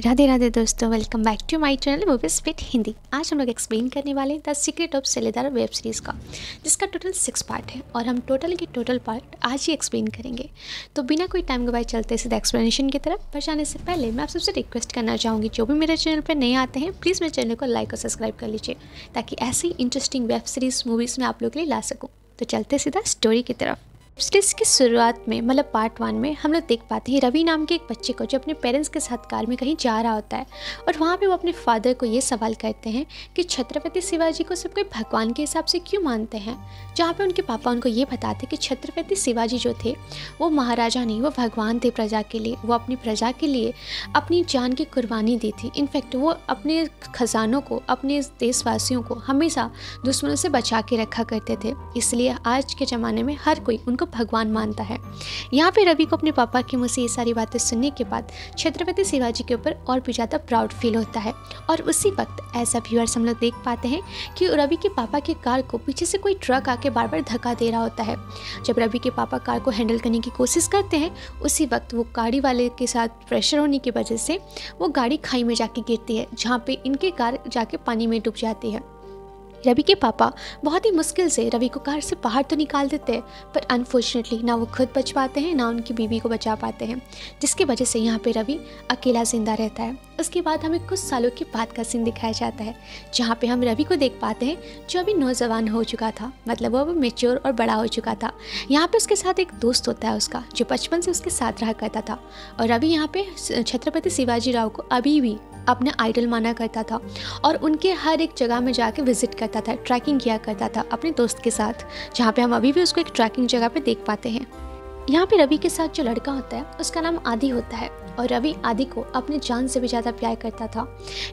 राधे राधे दोस्तों, welcome back to my channel movies with Hindi. आज हम लोग एक्सप्लेन करने वाले हैं the secret of Siledar web series का, जिसका टोटल 6 पार्ट है और हम टोटल के टोटल पार्ट आज ही एक्सप्लेन करेंगे। तो बिना कोई टाइम गवाए चलते सीधा एक्सप्लेनेशन की तरफ। पर जाने से पहले मैं आप सबसे रिक्वेस्ट करना चाहूँगी, जो भी मेरे चैनल पर नए आते हैं प्लीज़ मेरे चैनल को लाइक और सब्सक्राइब कर लीजिए, ताकि ऐसी इंटरेस्टिंग वेब सीरीज़ मूवीज़ में आप लोग के लिए ला सकूँ। तो चलते सीधा स्टोरी की तरफ। सीरीज की शुरुआत में मतलब पार्ट 1 में हम लोग देख पाते हैं रवि नाम के एक बच्चे को जो अपने पेरेंट्स के साथ कार में कहीं जा रहा होता है, और वहाँ पे वो अपने फादर को ये सवाल करते हैं कि छत्रपति शिवाजी को सब कोई भगवान के हिसाब से क्यों मानते हैं। जहाँ पे उनके पापा उनको ये बताते कि छत्रपति शिवाजी जो थे वो महाराजा नहीं, वो भगवान थे प्रजा के लिए। वो अपनी प्रजा के लिए अपनी जान की कुर्बानी दी थी। इनफैक्ट वो अपने खजानों को, अपने देशवासियों को हमेशा दुश्मनों से बचा के रखा करते थे। इसलिए आज के ज़माने में हर कोई उनको भगवान मानता है। यहाँ पे रवि को अपने पापा के मुँह से ये सारी बातें सुनने के बाद छत्रपति शिवाजी के ऊपर और भी ज़्यादा प्राउड फील होता है। और उसी वक्त ऐसा व्यूअर्स हम लोग देख पाते हैं कि रवि के पापा के कार को पीछे से कोई ट्रक आके बार बार धक्का दे रहा होता है। जब रवि के पापा कार को हैंडल करने की कोशिश करते हैं, उसी वक्त वो गाड़ी वाले के साथ प्रेशर होने की वजह से वो गाड़ी खाई में जाके गिरती है, जहाँ पे इनकी कार जाके पानी में डूब जाती है। रवि के पापा बहुत ही मुश्किल से रवि को कार से बाहर तो निकाल देते हैं, पर अनफॉर्चुनेटली ना वो खुद बच पाते हैं, ना उनकी बीवी को बचा पाते हैं, जिसकी वजह से यहाँ पे रवि अकेला जिंदा रहता है। उसके बाद हमें कुछ सालों के बाद का सीन दिखाया जाता है, जहाँ पे हम रवि को देख पाते हैं जो अभी नौजवान हो चुका था, मतलब वो अब मेच्योर और बड़ा हो चुका था। यहाँ पे उसके साथ एक दोस्त होता है उसका, जो बचपन से उसके साथ रहा करता था। और रवि यहाँ पे छत्रपति शिवाजी राव को अभी भी अपना आइडल माना करता था और उनके हर एक जगह में जाके विजिट करता था, ट्रैकिंग किया करता था अपने दोस्त के साथ, जहाँ पे हम अभी भी उसको एक ट्रैकिंग जगह पे देख पाते हैं। यहाँ पे रवि के साथ जो लड़का होता है उसका नाम आदि होता है, और रवि आदि को अपनी जान से भी ज़्यादा प्यार करता था।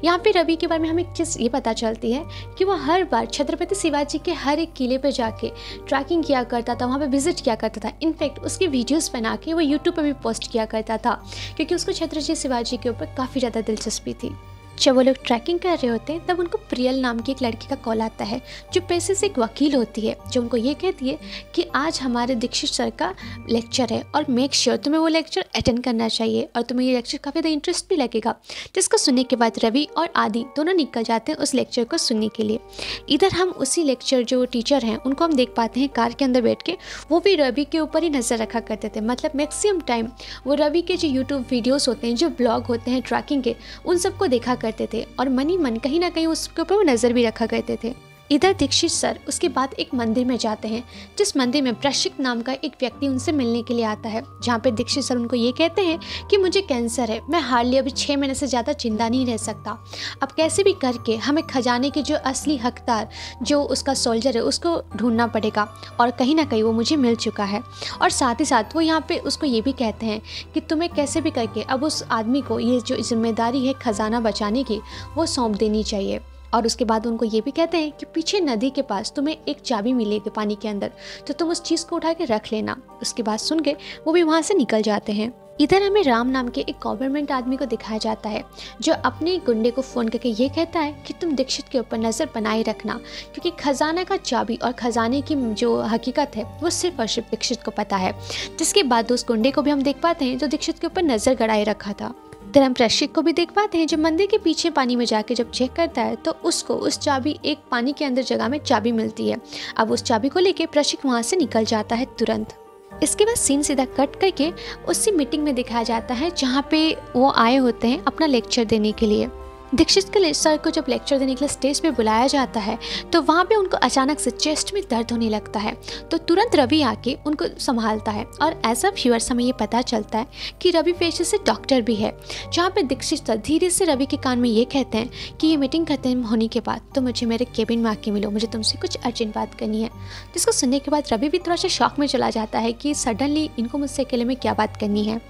यहाँ पे रवि के बारे में हमें एक चीज़ ये पता चलती है कि वो हर बार छत्रपति शिवाजी के हर एक किले पे जाके ट्रैकिंग किया करता था, वहाँ पे विजिट किया करता था। इनफैक्ट उसकी वीडियोस बना के वो यूट्यूब पे भी पोस्ट किया करता था, क्योंकि उसको छत्रपति शिवाजी के ऊपर काफ़ी ज़्यादा दिलचस्पी थी। जब वो लोग ट्रैकिंग कर रहे होते हैं तब उनको प्रियल नाम की एक लड़की का कॉल आता है, जो पेशे से एक वकील होती है, जो उनको ये कहती है कि आज हमारे दीक्षित सर का लेक्चर है और मेक श्योर तुम्हें वो लेक्चर अटेंड करना चाहिए, और तुम्हें ये लेक्चर काफ़ी ज़्यादा इंटरेस्ट भी लगेगा। जिसको सुनने के बाद रवि और आदि दोनों निकल जाते हैं उस लेक्चर को सुनने के लिए। इधर हम उसी लेक्चर जो टीचर हैं उनको हम देख पाते हैं कार के अंदर बैठ के, वो भी रवि के ऊपर ही नज़र रखा करते थे। मतलब मैक्सिमम टाइम वो रवि के जो यूट्यूब वीडियोज़ होते हैं, जो ब्लॉग होते हैं ट्रैकिंग के, उन सबको देखा करते थे और मनी मन कहीं ना कहीं उसके ऊपर वो नज़र भी रखा करते थे। इधर दीक्षित सर उसके बाद एक मंदिर में जाते हैं, जिस मंदिर में प्रशिक नाम का एक व्यक्ति उनसे मिलने के लिए आता है, जहाँ पे दीक्षित सर उनको ये कहते हैं कि मुझे कैंसर है, मैं हार्डली अभी 6 महीने से ज़्यादा जिंदा नहीं रह सकता। अब कैसे भी करके हमें खजाने के जो असली हकदार, जो उसका सोल्जर है, उसको ढूंढना पड़ेगा, और कहीं ना कहीं वो मुझे मिल चुका है। और साथ ही साथ वो यहाँ पे उसको ये भी कहते हैं कि तुम्हें कैसे भी करके अब उस आदमी को ये जो जिम्मेदारी है खजाना बचाने की, वो सौंप देनी चाहिए। और उसके बाद उनको ये भी कहते हैं कि पीछे नदी के पास तुम्हें एक चाबी मिलेगी पानी के अंदर, तो तुम उस चीज़ को उठा के रख लेना। उसके बाद सुन के वो भी वहाँ से निकल जाते हैं। इधर हमें राम नाम के एक गवर्नमेंट आदमी को दिखाया जाता है, जो अपने गुंडे को फ़ोन करके ये कहता है कि तुम दीक्षित के ऊपर नज़र बनाए रखना, क्योंकि खजाना का चाबी और खजाने की जो हकीकत है वो सिर्फ और सिर्फ दीक्षित को पता है। जिसके बाद उस गुंडे को भी हम देख पाते हैं जो दीक्षित के ऊपर नज़र गड़ाए रखा था। इधर हम प्रशिक को भी देख पाते हैं, जो मंदिर के पीछे पानी में जाके जब चेक करता है तो उसको उस चाबी एक पानी के अंदर जगह में चाबी मिलती है। अब उस चाबी को लेके प्रशिक वहाँ से निकल जाता है तुरंत। इसके बाद सीन सीधा कट करके उसी मीटिंग में दिखाया जाता है, जहाँ पे वो आए होते हैं अपना लेक्चर देने के लिए। दीक्षित के सर को जब लेक्चर देने के लिए स्टेज पे बुलाया जाता है, तो वहाँ पे उनको अचानक से चेस्ट में दर्द होने लगता है, तो तुरंत रवि आके उनको संभालता है। और एज अ व्यूअर्स हमें ये पता चलता है कि रवि पेशे से डॉक्टर भी है, जहाँ पे दीक्षित सर धीरे से रवि के कान में ये कहते हैं कि ये मीटिंग खत्म होने के बाद तो मुझे मेरे केबिन में आके मिलो, मुझे तुमसे कुछ अर्जेंट बात करनी है। जिसको सुनने के बाद रवि भी थोड़ा सा शॉक में चला जाता है कि सडनली इनको मुझसे अकेले में क्या बात करनी है।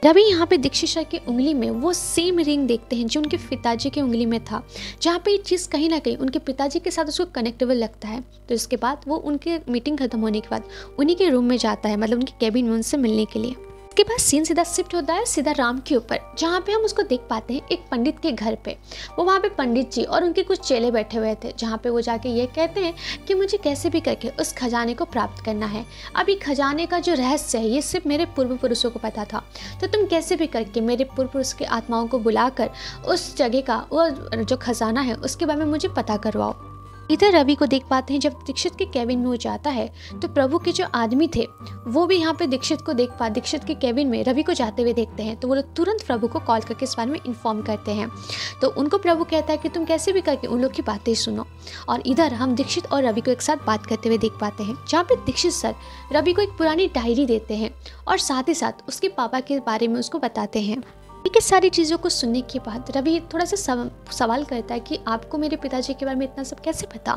रवि यहाँ पे दीक्षित सर की उंगली में वो सेम रिंग देखते हैं जो उनके पिताजी की उंगली में था, जहाँ पे ये चीज़ कहीं ना कहीं उनके पिताजी के साथ उसको कनेक्टेबल लगता है। तो इसके बाद वो उनके मीटिंग खत्म होने के बाद उन्हीं के रूम में जाता है, मतलब उनके कैबिन में उनसे मिलने के लिए। इसके बाद सीन सीधा शिफ्ट होता है सीधा राम के ऊपर, जहाँ पे हम उसको देख पाते हैं एक पंडित के घर पे। वो वहाँ पे पंडित जी और उनके कुछ चेले बैठे हुए थे, जहाँ पे वो जाके ये कहते हैं कि मुझे कैसे भी करके उस खजाने को प्राप्त करना है। अब ये खजाने का जो रहस्य है ये सिर्फ मेरे पूर्व पुरुषों को पता था, तो तुम कैसे भी करके मेरे पूर्व पुरुष की आत्माओं को बुलाकर उस जगह का वो जो खजाना है उसके बारे में मुझे पता करवाओ। इधर रवि को देख पाते हैं जब दीक्षित के केबिन में वो जाता है तो प्रभु के जो आदमी थे वो भी यहाँ पे दीक्षित के केबिन में रवि को जाते हुए देखते हैं। तो वो लोग तुरंत प्रभु को कॉल करके इस बारे में इन्फॉर्म करते हैं। तो उनको प्रभु कहता है कि तुम कैसे भी करके उन लोग की बातें सुनो। और इधर हम दीक्षित और रवि को एक साथ बात करते हुए देख पाते हैं, जहाँ पे दीक्षित सर रवि को एक पुरानी डायरी देते हैं और साथ ही साथ उसके पापा के बारे में उसको बताते हैं। ये सारी चीज़ों को सुनने के बाद रवि थोड़ा सा सवाल करता है कि आपको मेरे पिताजी के बारे में इतना सब कैसे पता।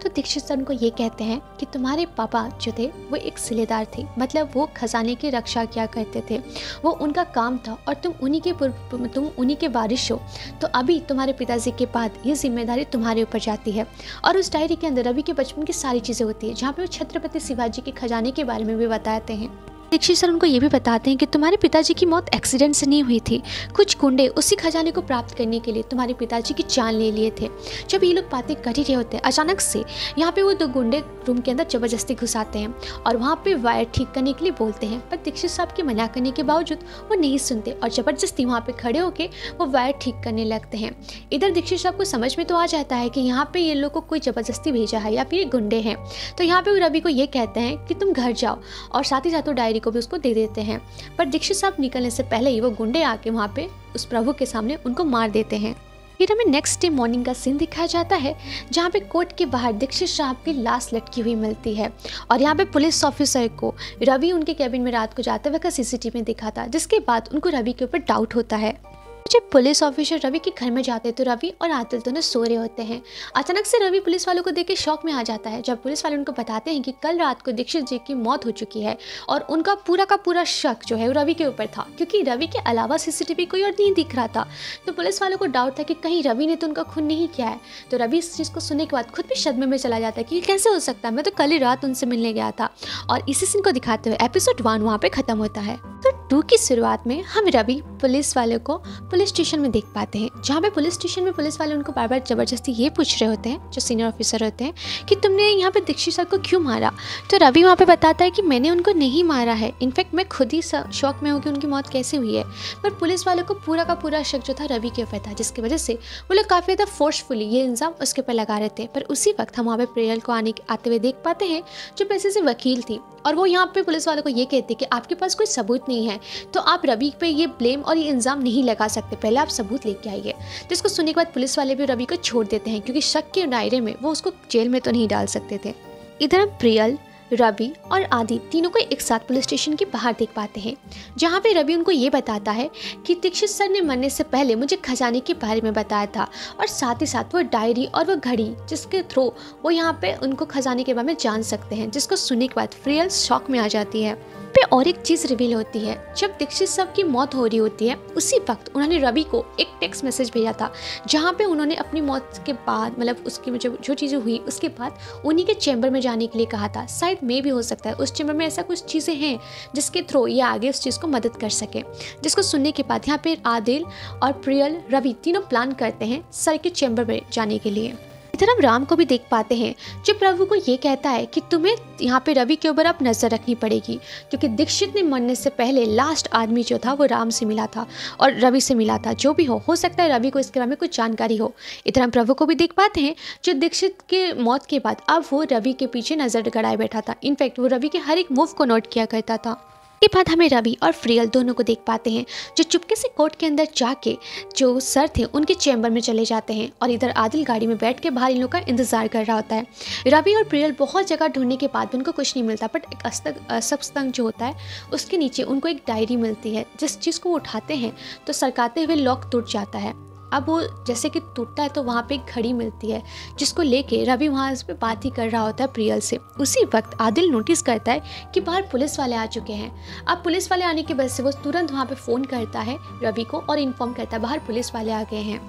तो दीक्षित सर उनको ये कहते हैं कि तुम्हारे पापा जो थे वो एक सिलेदार थे, मतलब वो खजाने की रक्षा किया करते थे, वो उनका काम था और तुम उन्हीं के वारिश हो। तो अभी तुम्हारे पिताजी के बाद ये जिम्मेदारी तुम्हारे ऊपर जाती है। और उस डायरी के अंदर रवि के बचपन की सारी चीज़ें होती है, जहाँ पे वो छत्रपति शिवाजी के खजाने के बारे में भी बताते हैं। दीक्षित सर उनको ये भी बताते हैं कि तुम्हारे पिताजी की मौत एक्सीडेंट से नहीं हुई थी, कुछ गुंडे उसी खजाने को प्राप्त करने के लिए तुम्हारे पिताजी की जान ले लिए थे। जब ये लोग बातें कर ही रहे होते हैं अचानक से यहाँ पे वो 2 गुंडे रूम के अंदर जबरदस्ती घुसाते हैं और वहाँ पे वायर ठीक करने के लिए बोलते हैं, पर दीक्षित साहब के मना करने के बावजूद वो नहीं सुनते और जबरदस्ती वहाँ पे खड़े होकर वो वायर ठीक करने लगते हैं। इधर दीक्षित साहब को समझ में तो आ जाता है कि यहाँ पे ये लोग को कोई जबरदस्ती भेजा है या फिर ये गुंडे हैं। तो यहाँ पे वो रवि को ये कहते हैं कि तुम घर जाओ और साथ ही साथ वो डायरी को भी उसको दे देते हैं। पर दीक्षित साहब निकलने से पहले ही वो गुंडे आके वहाँ पे उस प्रभु के सामने उनको मार देते हैं। फिर हमें नेक्स्ट डे मॉर्निंग का सीन दिखाया जाता है, जहाँ पे कोर्ट के बाहर दीक्षित साहब की लाश लटकी हुई मिलती है और यहाँ पे पुलिस ऑफिसर को रवि उनके कैबिन में रात को जाते हुए का सीसीटीवी दिखा था, जिसके बाद उनको रवि के ऊपर डाउट होता है। जब पुलिस ऑफिसर रवि के घर में जाते तो रवि और आदिल दोनों सो रहे होते हैं। अचानक से रवि पुलिस वालों को देख के शॉक में आ जाता है, जब पुलिस वाले उनको बताते हैं कि कल रात को दीक्षित जी की मौत हो चुकी है और उनका पूरा का पूरा शक जो है वो रवि के ऊपर था, क्योंकि रवि के अलावा सीसीटीवी कोई और नहीं दिख रहा था। तो पुलिस वालों को डाउट था कि कहीं रवि ने तो उनका खून नहीं किया है। तो रवि इस चीज़ को सुनने के बाद खुद भी सदमे में चला जाता है कि ये कैसे हो सकता है, मैं तो कल ही रात उनसे मिलने गया था। और इसी सीन को दिखाते हुए एपिसोड 1 वहाँ पे खत्म होता है। तो 2 की शुरुआत में हम रवि पुलिस वालों को पुलिस स्टेशन में देख पाते हैं, जहाँ पे पुलिस स्टेशन में पुलिस वाले उनको बार बार जबरदस्ती ये पूछ रहे होते हैं, जो सीनियर ऑफिसर होते हैं, कि तुमने यहाँ पे दीक्षित सर को क्यों मारा। तो रवि वहाँ पे बताता है कि मैंने उनको नहीं मारा है, इनफैक्ट मैं खुद ही शौक में हूँ कि उनकी मौत कैसे हुई है। पर पुलिस वालों को पूरा का पूरा शक जो था रवि के ऊपर था, जिसकी वजह से वो लोग काफ़ी ज़्यादा फोर्सफुली ये इल्ज़ाम उसके ऊपर लगा रहे थे। पर उसी वक्त हम वहाँ पे प्रियल को आते हुए देख पाते हैं, जो पैसे से वकील थी, और वो यहाँ पे पुलिस वालों को ये कहती कि आपके पास कोई सबूत नहीं है तो आप रवि पे ये ब्लेम और ये इल्ज़ाम नहीं लगा सकते, पहले आप सबूत लेके आइए। जिसको सुनने के बाद पुलिस वाले भी रवि को छोड़ देते हैं, क्योंकि शक के दायरे में वो उसको जेल में तो नहीं डाल सकते थे। इधर हम प्रियल, रवि और आदि तीनों को एक साथ पुलिस स्टेशन के बाहर देख पाते हैं, जहाँ पे रवि उनको ये बताता है कि दीक्षित सर ने मरने से पहले मुझे खजाने के बारे में बताया था, और साथ ही साथ वो डायरी और वो घड़ी जिसके थ्रू वो यहाँ पे उनको खजाने के बारे में जान सकते हैं। जिसको सुनने के बाद प्रियल शॉक में आ जाती है। पे और एक चीज़ रिवील होती है, जब दीक्षित साहब की मौत हो रही होती है उसी वक्त उन्होंने रवि को एक टेक्स्ट मैसेज भेजा था, जहाँ पे उन्होंने अपनी मौत के बाद मतलब उसकी जो चीज़ें हुई उसके बाद उन्हीं के चैम्बर में जाने के लिए कहा था। शायद में भी हो सकता है उस चैम्बर में ऐसा कुछ चीज़ें हैं जिसके थ्रू ये आगे उस चीज़ को मदद कर सके। जिसको सुनने के बाद यहाँ पे आदिल और प्रियल, रवि तीनों प्लान करते हैं सर के चैम्बर में जाने के लिए। इधर हम राम को भी देख पाते हैं, जो प्रभु को ये कहता है कि तुम्हें यहाँ पे रवि के ऊपर अब नज़र रखनी पड़ेगी, क्योंकि दीक्षित ने मरने से पहले लास्ट आदमी जो था वो राम से मिला था और रवि से मिला था। जो भी हो सकता है रवि को इसके बारे में कुछ जानकारी हो। इधर हम प्रभु को भी देख पाते हैं, जो दीक्षित के मौत के बाद अब वो रवि के पीछे नज़र गड़ाए बैठा था। इनफैक्ट वो रवि के हर एक मूव को नोट किया करता था। के बाद हमें रवि और प्रियल दोनों को देख पाते हैं, जो चुपके से कोर्ट के अंदर जाके जो सर थे उनके चैम्बर में चले जाते हैं, और इधर आदिल गाड़ी में बैठ के बाहर इन लोगों का इंतजार कर रहा होता है। रवि और प्रियल बहुत जगह ढूंढने के बाद भी उनको कुछ नहीं मिलता, बट एक असस्तंग जो होता है उसके नीचे उनको एक डायरी मिलती है। जिस चीज़ को वो उठाते हैं तो सरकाते हुए लॉक टूट जाता है। अब वो जैसे कि टूटता है तो वहाँ पे एक घड़ी मिलती है, जिसको लेके रवि वहाँ इस पर बात ही कर रहा होता है प्रियल से। उसी वक्त आदिल नोटिस करता है कि बाहर पुलिस वाले आ चुके हैं। अब पुलिस वाले आने की वजह से वो तुरंत वहाँ पे फ़ोन करता है रवि को और इन्फॉर्म करता है बाहर पुलिस वाले आ गए हैं।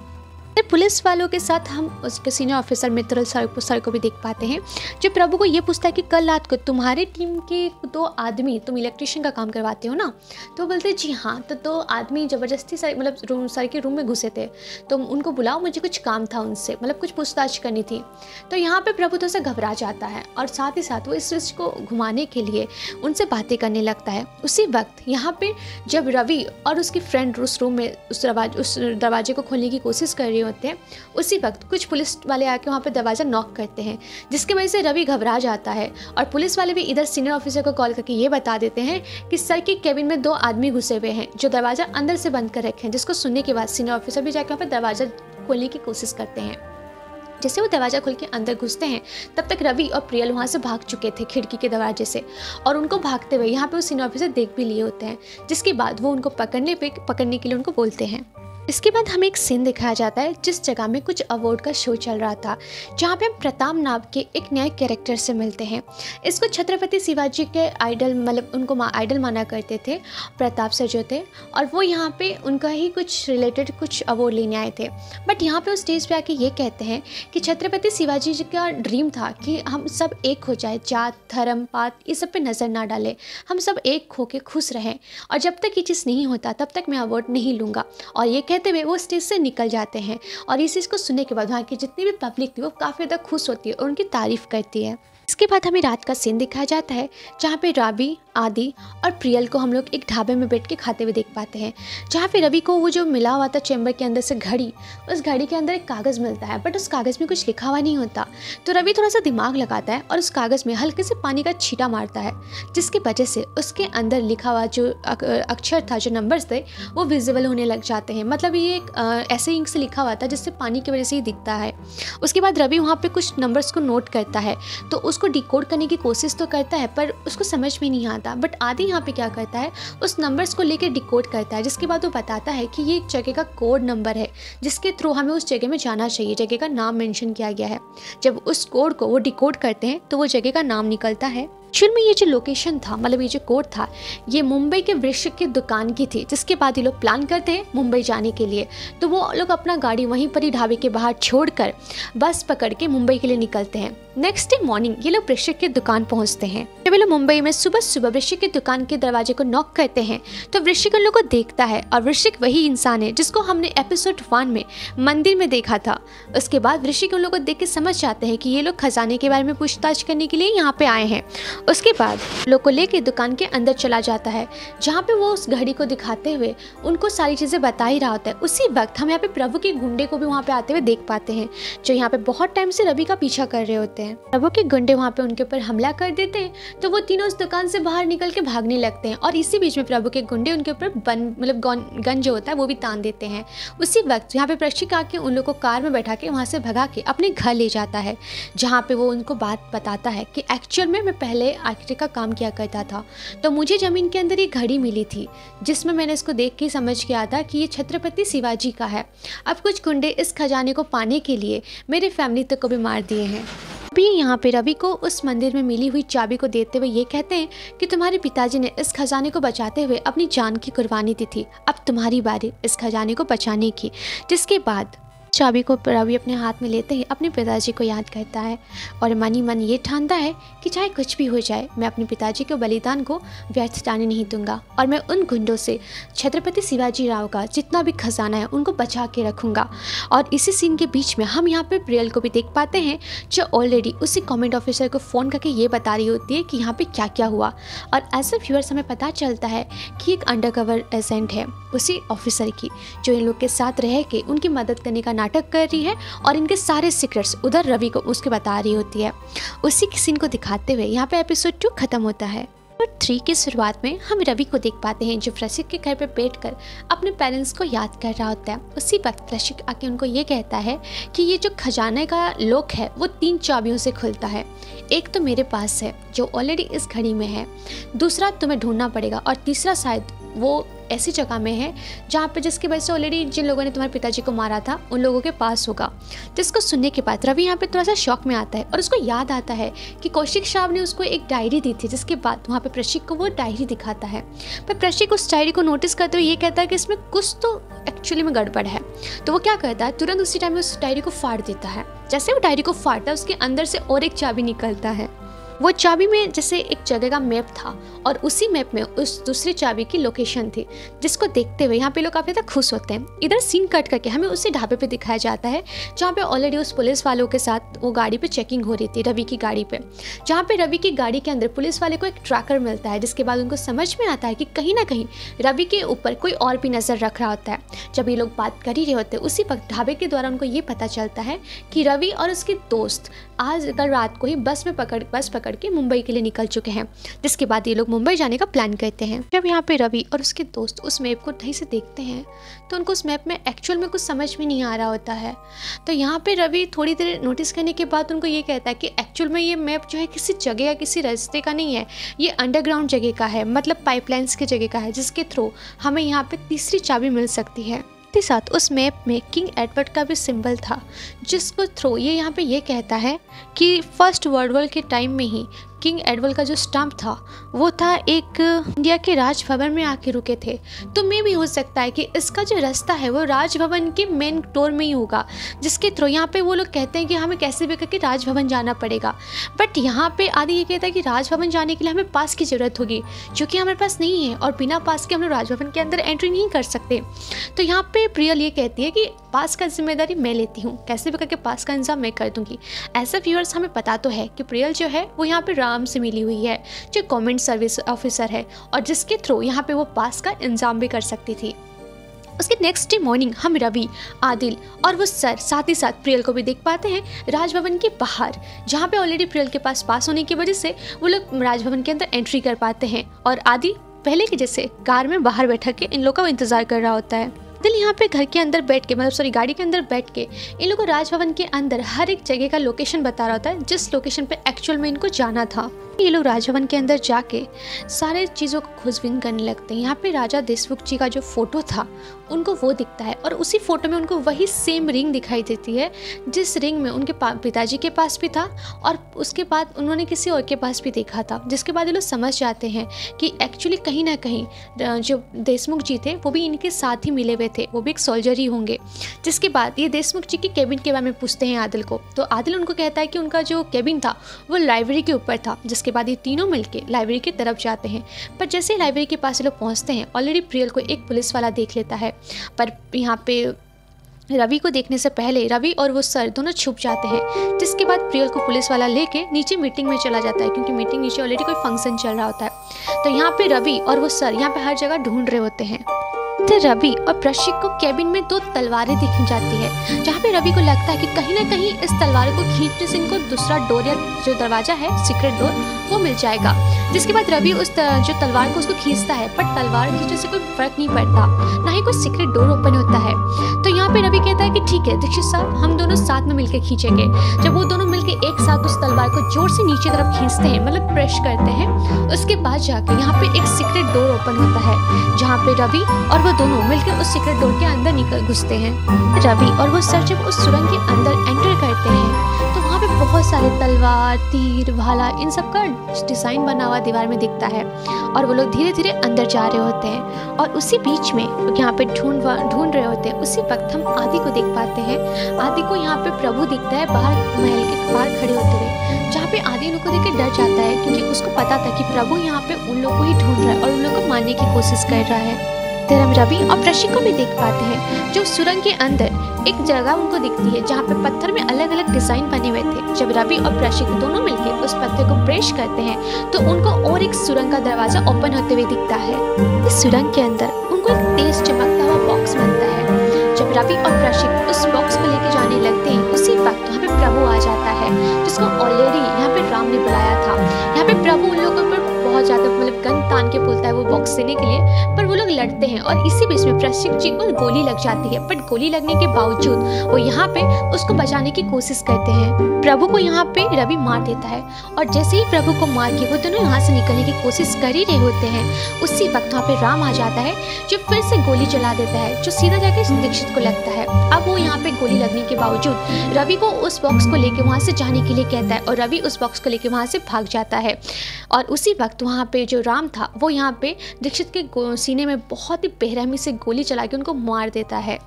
फिर पुलिस वालों के साथ हम उसके सीनियर ऑफिसर मित्तल सर को भी देख पाते हैं, जो प्रभु को ये पूछता है कि कल रात को तुम्हारे टीम के 2 आदमी तुम इलेक्ट्रिशियन का काम करवाते हो ना। तो बोलते जी हाँ। तो 2 आदमी ज़बरदस्ती सर के रूम में घुसे थे, तो उनको बुलाओ, मुझे कुछ काम था उनसे, मतलब कुछ पूछताछ करनी थी। तो यहाँ पर प्रभु तो से घबरा जाता है और साथ ही साथ वो इस रिश्ते को घुमाने के लिए उनसे बातें करने लगता है। उसी वक्त यहाँ पे जब रवि और उसकी फ्रेंड उस रूम में उस दरवाजे को खोलने की कोशिश कर रही होते हैं, उसी वक्त कुछ पुलिस वाले आके वहाँ पे दरवाज़ा नॉक करते हैं, जिसकी वजह से रवि घबरा जाता है। और पुलिस वाले भी इधर सीनियर ऑफिसर को कॉल करके ये बता देते हैं कि सर के केबिन में 2 आदमी घुसे हुए हैं जो दरवाज़ा अंदर से बंद कर रखे हैं, जिसको सुनने के बाद सीनियर ऑफिसर भी जाकर वहाँ पर दरवाज़ा खोलने की कोशिश करते हैं। जैसे वो दरवाज़ा खोल के अंदर घुसते हैं, तब तक रवि और प्रियल वहाँ से भाग चुके थे खिड़की के दरवाजे से, और उनको भागते हुए यहाँ पे वो सीनियर ऑफिसर देख भी लिए होते हैं, जिसके बाद वो उनको पकड़ने के लिए उनको बोलते हैं। इसके बाद हमें एक सीन दिखाया जाता है जिस जगह में कुछ अवार्ड का शो चल रहा था, जहाँ पे हम प्रताप नाम के एक नए कैरेक्टर से मिलते हैं। इसको छत्रपति शिवाजी के आइडल, मतलब उनको आइडल माना करते थे प्रताप सर जो थे, और वो यहाँ पे उनका ही कुछ रिलेटेड कुछ अवार्ड लेने आए थे। बट यहाँ पे उस स्टेज पे आके ये कहते हैं कि छत्रपति शिवाजी जी का ड्रीम था कि हम सब एक हो जाए, जात धर्म पात ये सब पे नज़र ना डालें, हम सब एक हो के खुश रहें, और जब तक ये चीज़ नहीं होता तब तक मैं अवार्ड नहीं लूँगा। और ये कहते हुए वो स्टेज से निकल जाते हैं, और इस चीज़ को सुनने के बाद वहाँ की जितनी भी पब्लिक थी वो काफ़ी ज़्यादा खुश होती है और उनकी तारीफ़ करती है। इसके बाद हमें रात का सीन दिखाया जाता है, जहाँ पे रवि, आदि और प्रियल को हम लोग एक ढाबे में बैठ के खाते हुए देख पाते हैं, जहाँ पे रवि को वो जो मिला हुआ था चैम्बर के अंदर से घड़ी, उस घड़ी के अंदर एक कागज़ मिलता है, बट उस कागज़ में कुछ लिखा हुआ नहीं होता। तो रवि थोड़ा सा दिमाग लगाता है और उस कागज़ में हल्के से पानी का छींटा मारता है, जिसकी वजह से उसके अंदर लिखा हुआ जो अक्षर था, जो नंबर्स थे, वो विजिबल होने लग जाते हैं। मतलब ये एक ऐसे इंक से लिखा हुआ था जिससे पानी की वजह से ही दिखता है। उसके बाद रवि वहाँ पर कुछ नंबर्स को नोट करता है, तो उसको डिकोड करने की कोशिश तो करता है पर उसको समझ में नहीं आता। बट आदि यहाँ पे क्या करता है, उस नंबर्स को लेकर डिकोड करता है, जिसके बाद वो बताता है कि ये एक जगह का कोड नंबर है जिसके थ्रू हमें उस जगह में जाना चाहिए। जगह का नाम मेंशन किया गया है। जब उस कोड को वो डिकोड करते हैं तो वो जगह का नाम निकलता है। एक्चुअल में ये जो लोकेशन था, मतलब ये जो कोड था, ये मुंबई के वृश्चिक की दुकान की थी, जिसके बाद ये लोग प्लान करते हैं मुंबई जाने के लिए। तो वो लोग अपना गाड़ी वहीं पर ही ढाबे के बाहर छोड़कर बस पकड़ के मुंबई के लिए निकलते हैं। नेक्स्ट डे मॉर्निंग ये लोग वृश्चिक की दुकान पहुंचते हैं। जब ये लोग मुंबई में सुबह सुबह वृश्चिक की दुकान के दरवाजे को नॉक करते हैं, तो वृश्चिक उन लोग को देखता है, और वृश्चिक वही इंसान है जिसको हमने एपिसोड 1 में मंदिर में देखा था। उसके बाद वृश्चिक उन लोग को देख के समझ जाते हैं कि ये लोग खजाने के बारे में पूछताछ करने के लिए यहाँ पे आए हैं। उसके बाद लोग को लेके दुकान के अंदर चला जाता है, जहाँ पे वो उस घड़ी को दिखाते हुए उनको सारी चीज़ें बता ही रहा होता है। उसी वक्त हम यहाँ पे प्रभु के गुंडे को भी वहाँ पे आते हुए देख पाते हैं, जो यहाँ पे बहुत टाइम से रवि का पीछा कर रहे होते हैं। प्रभु के गुंडे वहाँ पे उनके ऊपर हमला कर देते हैं, तो वो तीनों उस दुकान से बाहर निकल के भागने लगते हैं, और इसी बीच में प्रभु के गुंडे उनके ऊपर गन जो होता है वो भी तान देते हैं। उसी वक्त यहाँ पे प्रशिक आके उन लोग को कार में बैठा के वहाँ से भगा के अपने घर ले जाता है, जहाँ पे वो उनको बात बताता है कि एक्चुअल में मैं पहले आर्किटेक्ट का काम किया करता था, तो मुझे ज़मीन के अंदर ये घड़ी मिली थी, जिसमें मैंने इसको देख के समझ गया था कि ये छत्रपति शिवाजी का है। अब कुछ गुंडे इस खजाने को पाने के लिए मेरे फैमिली तक को भी मार दिए हैं। अभी यहाँ पे रवि को उस मंदिर में मिली हुई चाबी को देते हुए ये कहते हैं कि तुम्हारे पिताजी ने इस खजाने को बचाते हुए अपनी जान की कुर्बानी दी थी, अब तुम्हारी बारी इस खजाने को बचाने की। जिसके बाद चाबी को रवि अपने हाथ में लेते ही अपने पिताजी को याद करता है, और मन ही मन ये ठानता है कि चाहे कुछ भी हो जाए, मैं अपने पिताजी के बलिदान को व्यर्थ जाने नहीं दूंगा, और मैं उन गुंडों से छत्रपति शिवाजी राव का जितना भी खजाना है उनको बचा के रखूँगा। और इसी सीन के बीच में हम यहाँ पे प्रियल को भी देख पाते हैं, जो ऑलरेडी उसी कमेंट ऑफिसर को फ़ोन करके ये बता रही होती है कि यहाँ पर क्या क्या हुआ। और एज ए व्यूअर्स हमें पता चलता है कि एक अंडरकवर एजेंट है उसी ऑफिसर की, जो इन लोग के साथ रह के उनकी मदद करने का नाटक कर रही है, और इनके सारे सीक्रेट्स उधर रवि को उसके बता रही होती है। उसी सीन को दिखाते हुए यहाँ पे एपिसोड 2 खत्म होता है। एपिसोड 3 की शुरुआत में हम रवि को देख पाते हैं, जो प्रशिक के घर पे बैठकर अपने पेरेंट्स को याद कर रहा होता है। उसी वक्त प्रशिक आके उनको ये कहता है कि ये जो खजाने का लॉक है वो 3 चाबियों से खुलता है। एक तो मेरे पास है जो ऑलरेडी इस घड़ी में है, दूसरा तुम्हें ढूंढना पड़ेगा, और तीसरा शायद वो ऐसी जगह में है जहाँ पे जिसकी वजह से ऑलरेडी जिन लोगों ने तुम्हारे पिताजी को मारा था उन लोगों के पास होगा। जिसको सुनने के बाद रवि यहाँ पे थोड़ा सा शॉक में आता है, और उसको याद आता है कि कौशिक साहब ने उसको एक डायरी दी थी, जिसके बाद वहाँ पे प्रशिक को वो डायरी दिखाता है। पर प्रशिक उस डायरी को नोटिस करते हुए ये कहता है कि इसमें कुछ तो एक्चुअली में गड़बड़ है। तो वो क्या करता है, तुरंत उसी टाइम में उस डायरी को फाड़ देता है। जैसे वो डायरी को फाड़ता है, उसके अंदर से और एक चाबी निकलता है। वो चाबी में जैसे एक जगह का मैप था और उसी मैप में उस दूसरी चाबी की लोकेशन थी, जिसको देखते हुए यहाँ पे लोग काफ़ी ज़्यादा खुश होते हैं। इधर सीन कट करके हमें उसी ढाबे पे दिखाया जाता है जहाँ पे ऑलरेडी उस पुलिस वालों के साथ वो गाड़ी पे चेकिंग हो रही थी, रवि की गाड़ी पे। जहाँ पे रवि की गाड़ी के अंदर पुलिस वाले को एक ट्रैकर मिलता है, जिसके बाद उनको समझ में आता है कि कहीं ना कहीं रवि के ऊपर कोई और भी नज़र रख रहा होता है। जब ये लोग बात कर ही रहे होते हैं, उसी वक्त ढाबे के द्वारा उनको ये पता चलता है कि रवि और उसके दोस्त आज कल रात को ही बस पकड़ के मुंबई के लिए निकल चुके हैं। जिसके बाद ये लोग मुंबई जाने का प्लान करते हैं। जब यहाँ पे रवि और उसके दोस्त उस मैप को ढंग से देखते हैं तो उनको उस मैप में एक्चुअल में कुछ समझ में नहीं आ रहा होता है। तो यहाँ पे रवि थोड़ी देर नोटिस करने के बाद उनको ये कहता है कि एक्चुअल में ये मैप जो है किसी जगह या किसी रास्ते का नहीं है, ये अंडरग्राउंड जगह का है, मतलब पाइपलाइंस की जगह का है, जिसके थ्रू हमें यहाँ पे तीसरी चाबी मिल सकती है। के साथ उस मैप में किंग एडवर्ड का भी सिंबल था, जिसको थ्रू ये यहाँ पे ये कहता है कि फर्स्ट वर्ल्ड वॉर के टाइम में ही किंग एडवर्ड का जो स्टंप था वो था एक इंडिया के राजभवन में आके रुके थे। तो मे भी हो सकता है कि इसका जो रास्ता है वो राजभवन के मेन डोर में ही होगा, जिसके थ्रू यहाँ पे वो लोग कहते हैं कि हमें कैसे भी करके राजभवन जाना पड़ेगा। बट यहाँ पे आदि ये कहता है कि राजभवन जाने के लिए हमें पास की ज़रूरत होगी, जो कि हमारे पास नहीं है, और बिना पास के हम लोग राजभवन के अंदर एंट्री नहीं कर सकते। तो यहाँ पे प्रियल ये कहती है कि पास का जिम्मेदारी मैं लेती हूँ, कैसे भी करके पास का इंतजाम मैं कर दूँगी। ऐसा व्यूअर्स हमें पता तो है कि प्रियल जो है वो यहाँ पे राम से मिली हुई है, जो गवर्नमेंट सर्विस ऑफिसर है, और जिसके थ्रू यहाँ पे वो पास का इंतजाम भी कर सकती थी। उसके नेक्स्ट डे मॉर्निंग हम रवि, आदिल और वो सर साथ ही साथ प्रियल को भी देख पाते हैं राजभवन के बाहर, जहाँ पे ऑलरेडी प्रियल के पास होने की वजह से वो लोग राजभवन के अंदर एंट्री कर पाते हैं। और आदि पहले के जैसे कार में बाहर बैठा के इन लोगों का इंतजार कर रहा होता है। दिल यहाँ पे घर के अंदर बैठ के, मतलब सॉरी गाड़ी के अंदर बैठ के इन लोगों को राजभवन के अंदर हर एक जगह का लोकेशन बता रहा होता है, जिस लोकेशन पे एक्चुअल में इनको जाना था। ये लोग राजभवन के अंदर जाके सारे चीज़ों को खोजबीन करने लगते हैं। यहाँ पे राजा देशमुख जी का जो फोटो था उनको वो दिखता है, और उसी फोटो में उनको वही सेम रिंग दिखाई देती है जिस रिंग में उनके पिताजी के पास भी था, और उसके बाद उन्होंने किसी और के पास भी देखा था। जिसके बाद ये लोग समझ जाते हैं कि एक्चुअली कहीं ना कहीं जो देशमुख जी थे वो भी इनके साथ ही मिले हुए थे, वो भी एक सोल्जर ही होंगे। जिसके बाद ये देशमुख जी की केबिन के बारे में पूछते हैं आदिल को, तो आदिल उनको कहता है कि उनका जो केबिन था वो लाइब्रेरी के ऊपर था। जिसके बाद ये तीनों मिलके लाइब्रेरी की तरफ जाते हैं। पर जैसे लाइब्रेरी के पास ये लोग पहुंचते हैं, ऑलरेडी प्रियल को एक पुलिस वाला देख लेता है। पर यहाँ पे रवि को देखने से पहले रवि और वो सर दोनों छुप जाते हैं। जिसके बाद प्रियल को पुलिस वाला लेके नीचे मीटिंग में चला जाता है, क्योंकि मीटिंग नीचे ऑलरेडी कोई फंक्शन चल रहा होता है। तो यहाँ पे रवि और वो सर यहाँ पे हर जगह ढूंढ रहे होते हैं। तो रवि और प्रशिक को केबिन में 2 तलवारें दिख जाती है, जहाँ पे रवि को लगता है कि कहीं ना कहीं इस तलवार को खींचने से इनको दूसरा डोर या जो दरवाजा है सीक्रेट डोर वो मिल जाएगा। जिसके बाद रवि उस जो तलवार को उसको खींचता है, पर तलवार खींचने से कोई फर्क नहीं पड़ता, ना ही कोई सीक्रेट डोर ओपन होता है। तो यहाँ पे रवि कहता है कि ठीक है दीक्षित साहब, हम दोनों साथ में मिलकर खींचेंगे। जब वो दोनों मिलकर एक साथ उस तलवार को जोर से नीचे तरफ खींचते हैं, मतलब प्रेस करते हैं, उसके बाद जाके यहाँ पे एक सीक्रेट डोर ओपन होता है, जहाँ पे रवि और वो दोनों मिलकर उस सीक्रेट डोर के अंदर निकल घुसते हैं। रवि और वो सर जब उस सुरंग के अंदर एंटर करते हैं तो वहाँ पे बहुत सारे तलवार, तीर, भाला, इन सब का डिज़ाइन बना हुआ दीवार में दिखता है, और वो लोग धीरे धीरे अंदर जा रहे होते हैं। और उसी बीच में लोग यहाँ पे ढूंढ रहे होते हैं। उसी वक्त हम आदि को देख पाते हैं। आदि को यहाँ पे प्रभु दिखता है बाहर महल के बाहर खड़े होते हुए, जहाँ पे आदि इन लोग को देख के डर जाता है, क्योंकि उसको पता था कि प्रभु यहाँ पे उन लोग को ही ढूंढ रहा है और उन लोग को मारने की कोशिश कर रहा है। फिर हम रवि और प्रशिक को भी देख पाते हैं, जो सुरंग के अंदर एक जगह उनको दिखती है जहाँ पे पत्थर में अलग अलग डिजाइन बने हुए थे। जब रवि और प्रशिक दोनों मिलकर उस पत्थर को प्रेस करते हैं तो उनको और एक सुरंग का दरवाजा ओपन होते हुए दिखता है। इस सुरंग के अंदर उनको एक तेज चमकता हुआ बॉक्स मिलता है। जब रवि और प्रशिक उस बॉक्स को लेके जाने लगते हैं, उसी वक्त वहाँ पे प्रभु आ जाता है, जिसको ऑलरेडी यहाँ पे राम ने बुलाया था। यहाँ पे प्रभु उन लोगों पर बहुत ज़्यादा मतलब गन तान के बोलता है वो बॉक्स देने के लिए, पर वो लोग लड़ते हैं और इसी बीच में प्रशिक जी को गोली लग जाती है। बट गोली लगने के बावजूद वो यहाँ पे उसको बचाने की कोशिश करते हैं। प्रभु को यहाँ पे रवि मार देता है, और जैसे ही प्रभु को मार के वो दोनों यहाँ से निकलने की कोशिश कर ही रहे होते हैं, उसी वक्त वहाँ पे राम आ जाता है, जो फिर से गोली चला देता है, जो सीधा जाकर दीक्षित को लगता है। अब वो यहाँ पे गोली लगने के बावजूद रवि को उस बॉक्स को लेके वहाँ से जाने के लिए कहता है, और रवि उस बॉक्स को लेके वहाँ से भाग जाता है। और उसी वक्त वहाँ पे जो राम था वो यहाँ पे दीक्षित के सीने में बहुत ही बेरहमी से गोली चला के उनको मार देता है।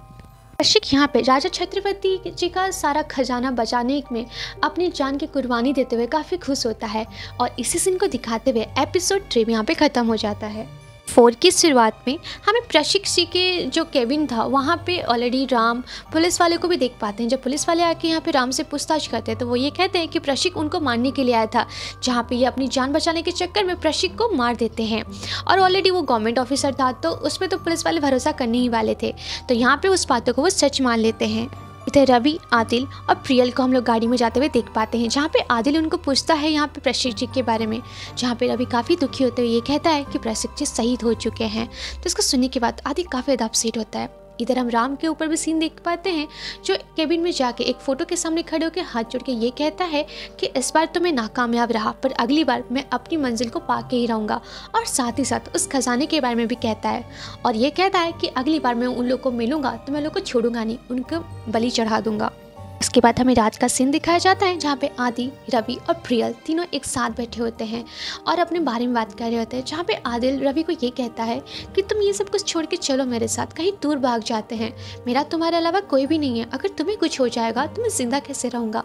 प्रशिक यहाँ पे राजा छत्रपति जी का सारा खजाना बचाने में अपनी जान की कुर्बानी देते हुए काफ़ी खुश होता है और इसी सीन को दिखाते हुए एपिसोड 3 यहाँ पे ख़त्म हो जाता है। 4 की शुरुआत में हमें प्रशिक जी के जो केबिन था वहाँ पे ऑलरेडी राम पुलिस वाले को भी देख पाते हैं। जब पुलिस वाले आके यहाँ पे राम से पूछताछ करते हैं तो वो ये कहते हैं कि प्रशिक उनको मारने के लिए आया था, जहाँ पे ये अपनी जान बचाने के चक्कर में प्रशिक को मार देते हैं। और ऑलरेडी वो गवर्नमेंट ऑफिसर था तो उसमें तो पुलिस वाले भरोसा करने ही वाले थे, तो यहाँ पे उस बातों को वो सच मान लेते हैं। इधर रवि, आदिल और प्रियल को हम लोग गाड़ी में जाते हुए देख पाते हैं, जहाँ पे आदिल उनको पूछता है यहाँ पे प्रशिक जी के बारे में, जहाँ पे रवि काफ़ी दुखी होते हुए ये कहता है कि प्रशिक जी शहीद हो चुके हैं। तो इसको सुनने के बाद आदिल काफ़ी ज़्यादा अपसेट होता है। इधर हम राम के ऊपर भी सीन देख पाते हैं, जो केबिन में जाके एक फ़ोटो के सामने खड़े होकर हाथ जोड़ के ये कहता है कि इस बार तो मैं नाकामयाब रहा, पर अगली बार मैं अपनी मंजिल को पा के ही रहूँगा। और साथ ही साथ उस खजाने के बारे में भी कहता है और ये कहता है कि अगली बार मैं उन लोग को मिलूँगा तो मैं लोग को छोड़ूंगा नहीं, उनको बलि चढ़ा दूँगा। इसके बाद हमें रात का सीन दिखाया जाता है, जहाँ पे आदि, रवि और प्रियल तीनों एक साथ बैठे होते हैं और अपने बारे में बात कर रहे होते हैं, जहाँ पे आदिल रवि को ये कहता है कि तुम ये सब कुछ छोड़ के चलो मेरे साथ, कहीं दूर भाग जाते हैं, मेरा तुम्हारे अलावा कोई भी नहीं है, अगर तुम्हें कुछ हो जाएगा तो मैं जिंदा कैसे रहूँगा।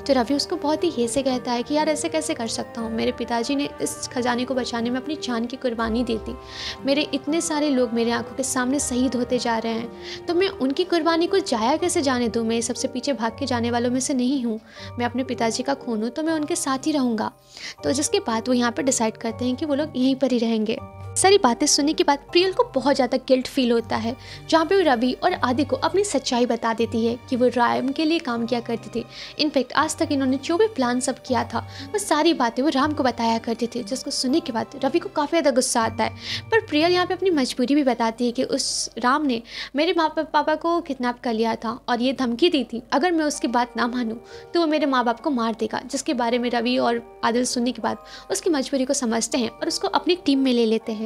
तो रवि उसको बहुत ही ये से कहता है कि यार ऐसे कैसे कर सकता हूँ, मेरे पिताजी ने इस खजाने को बचाने में अपनी जान की कुर्बानी दी थी, मेरे इतने सारे लोग मेरे आंखों के सामने शहीद होते जा रहे हैं, तो मैं उनकी कुर्बानी को जाया कैसे जाने दूँ। मैं सबसे पीछे भाग के जाने वालों में से नहीं हूँ, मैं अपने पिताजी का खून हूँ, तो मैं उनके साथ ही रहूँगा। तो जिसके बाद वो यहाँ पर डिसाइड करते हैं कि वो लोग यहीं पर ही रहेंगे। सारी बातें सुनने के बाद प्रियल को बहुत ज़्यादा गिल्ट फील होता है, जहाँ पे वो रवि और आदि को अपनी सच्चाई बता देती है कि वो राम के लिए काम किया करती थी। इनफैक्ट आज तक इन्होंने जो भी प्लान सब किया था वो सारी बातें वो राम को बताया करती थी, जिसको सुनने के बाद रवि को काफ़ी ज़्यादा गुस्सा आता है। पर प्रियल यहाँ पे अपनी मजबूरी भी बताती है कि उस राम ने मेरे माँ पापा को किडनैप कर लिया था और ये धमकी दी थी अगर मैं उसकी बात ना मानूँ तो वो मेरे माँ बाप को मार देगा, जिसके बारे में रवि और आदिल सुनने के बाद उसकी मजबूरी को समझते हैं और उसको अपनी टीम में ले लेते हैं।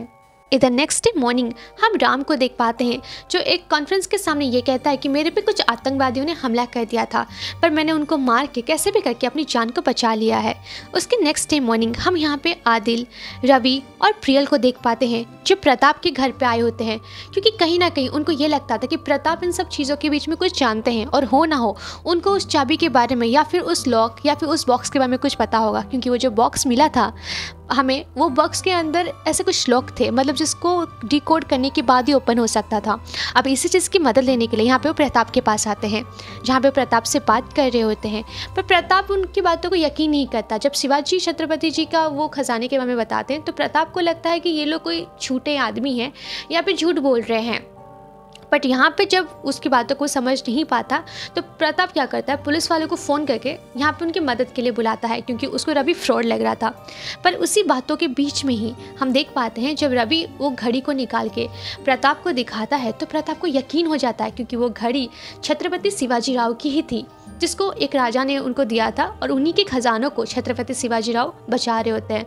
इधर नेक्स्ट डे मॉर्निंग हम राम को देख पाते हैं, जो एक कॉन्फ्रेंस के सामने ये कहता है कि मेरे पे कुछ आतंकवादियों ने हमला कर दिया था, पर मैंने उनको मार के कैसे भी करके अपनी जान को बचा लिया है। उसके नेक्स्ट डे मॉर्निंग हम यहाँ पे आदिल, रवि और प्रियल को देख पाते हैं, जो प्रताप के घर पे आए होते हैं, क्योंकि कहीं ना कहीं उनको ये लगता था कि प्रताप इन सब चीज़ों के बीच में कुछ जानते हैं और हो ना हो उनको उस चाबी के बारे में या फिर उस लॉक या फिर उस बॉक्स के बारे में कुछ पता होगा, क्योंकि वो जो बॉक्स मिला था हमें, वो बॉक्स के अंदर ऐसे कुछ लॉक थे, मतलब जिसको डिकोड करने के बाद ही ओपन हो सकता था। अब इसी चीज़ की मदद लेने के लिए यहाँ पे वो प्रताप के पास आते हैं, जहाँ पे प्रताप से बात कर रहे होते हैं, पर प्रताप उनकी बातों को यकीन नहीं करता। जब शिवाजी छत्रपति जी का वो खजाने के बारे में बताते हैं तो प्रताप को लगता है कि ये लोग कोई झूठे आदमी हैं या फिर झूठ बोल रहे हैं। बट यहाँ पे जब उसकी बातों को समझ नहीं पाता तो प्रताप क्या करता है, पुलिस वालों को फ़ोन करके यहाँ पे उनकी मदद के लिए बुलाता है, क्योंकि उसको रवि फ्रॉड लग रहा था। पर उसी बातों के बीच में ही हम देख पाते हैं जब रवि वो घड़ी को निकाल के प्रताप को दिखाता है तो प्रताप को यकीन हो जाता है, क्योंकि वो घड़ी छत्रपति शिवाजी राव की ही थी, जिसको एक राजा ने उनको दिया था और उन्हीं के खजानों को छत्रपति शिवाजी राव बचा रहे होते हैं।